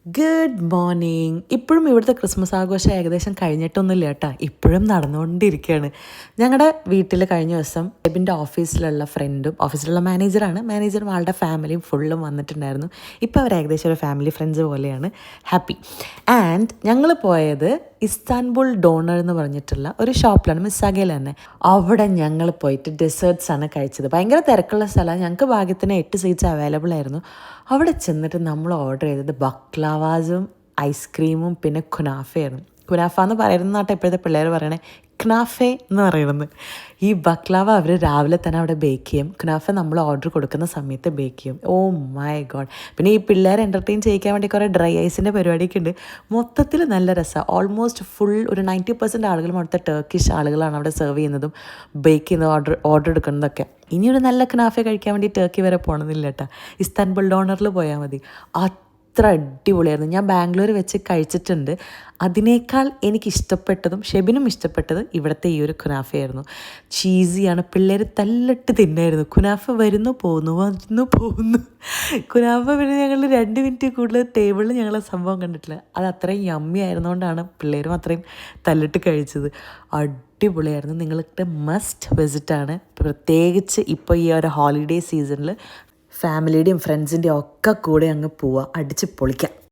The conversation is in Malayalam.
Good morning. ഇപ്പോഴും ഇവിടുത്തെ ക്രിസ്മസ് ആഘോഷം ഏകദേശം കഴിഞ്ഞിട്ടൊന്നുമില്ല കേട്ടോ, ഇപ്പോഴും നടന്നുകൊണ്ടിരിക്കുകയാണ്. ഞങ്ങളുടെ വീട്ടിൽ കഴിഞ്ഞ ദിവസം എബിൻ്റെ ഓഫീസിലുള്ള ഫ്രണ്ടും ഓഫീസിലുള്ള മാനേജറും ആളുടെ ഫാമിലിയും ഫുള്ളും വന്നിട്ടുണ്ടായിരുന്നു. ഇപ്പോൾ അവർ ഏകദേശം ഒരു ഫാമിലി ഫ്രണ്ട്സ് പോലെയാണ്. ഹാപ്പി. ആൻഡ് ഞങ്ങൾ പോയത് ഇസ്താൻബുൾ ഡോണർ എന്ന് പറഞ്ഞിട്ടുള്ള ഒരു ഷോപ്പിലാണ്, മിസ്സാഗയിൽ തന്നെ. അവിടെ ഞങ്ങൾ പോയിട്ട് ഡെസേർട്ട്സ് ആണ് കഴിച്ചത്. ഭയങ്കര തിരക്കുള്ള സ്ഥലമാണ്. ഞങ്ങൾക്ക് ഭാഗ്യത്തിന് 8 സീറ്റ്സ് അവൈലബിൾ ആയിരുന്നു. അവിടെ ചെന്നിട്ട് നമ്മൾ ഓർഡർ ചെയ്തത് ബക്ലാവാസും ഐസ്ക്രീമും പിന്നെ കുനാഫയായിരുന്നു. കുനാഫ എന്ന് പറയുന്ന നാട്ടെ ഇപ്പോഴത്തെ പിള്ളേർ പറയണേ ക്നാഫെ എന്ന് പറയുന്നത്. ഈ ബക്ലാവ അവർ രാവിലെ തന്നെ അവിടെ ബേക്ക് ചെയ്യും. കുനാഫ നമ്മൾ ഓർഡർ കൊടുക്കുന്ന സമയത്ത് ബേക്ക് ചെയ്യും. Oh my god. പിന്നെ ഈ പിള്ളേരെ എൻ്റർടൈൻ ചെയ്യിക്കാൻ വേണ്ടി കുറേ ഡ്രൈ ഐസിൻ്റെ പരിപാടിയൊക്കെ ഉണ്ട്. മൊത്തത്തിൽ നല്ല രസമാണ്. ഓൾമോസ്റ്റ് ഫുൾ ഒരു 90% ആളുകളും അവിടുത്തെ ടർക്കിഷ് ആളുകളാണ് അവിടെ സെർവ് ചെയ്യുന്നതും ബേക്ക് ചെയ്യുന്നതും ഓർഡർ എടുക്കുന്നതൊക്കെ. ഇനിയൊരു നല്ല ക്നാഫെ കഴിക്കാൻ വേണ്ടി ടർക്കി വരെ പോകണമെന്നില്ല കേട്ടോ, ഇസ്താൻബുൾ ഡോണറിൽ പോയാൽ മതി. അത്ര അടിപൊളിയായിരുന്നു. ഞാൻ ബാംഗ്ലൂർ വെച്ച് കഴിച്ചിട്ടുണ്ട്. അതിനേക്കാൾ എനിക്കിഷ്ടപ്പെട്ടതും ഷെബിനും ഇഷ്ടപ്പെട്ടത് ഇവിടുത്തെ ഈ ഒരു കുനാഫയായിരുന്നു. ചീസിയാണ്. പിള്ളേർ തല്ലിട്ട് തിന്നായിരുന്നു. കുനാഫ വരുന്നു പോകുന്നു. കുനാഫ പിന്നെ ഞങ്ങൾ 2 മിനിറ്റ് കൂടുതൽ ടേബിളിൽ ഞങ്ങൾ സംഭവം കണ്ടിട്ടില്ല. അത് അത്രയും യമ്മി ആയിരുന്നുകൊണ്ടാണ് പിള്ളേരും അത്രയും തല്ലിട്ട് കഴിച്ചത്. അടിപൊളിയായിരുന്നു. നിങ്ങൾക്ക് മസ്റ്റ് വിസിറ്റാണ്. പ്രത്യേകിച്ച് ഇപ്പോൾ ഈ ഒരു ഹോളിഡേ സീസണിൽ ഫാമിലിയുടെയും ഫ്രണ്ട്സിൻ്റെയും ഒക്കെ കൂടെ അങ്ങ് പോവുക, അടിച്ച് പൊളിക്കാം.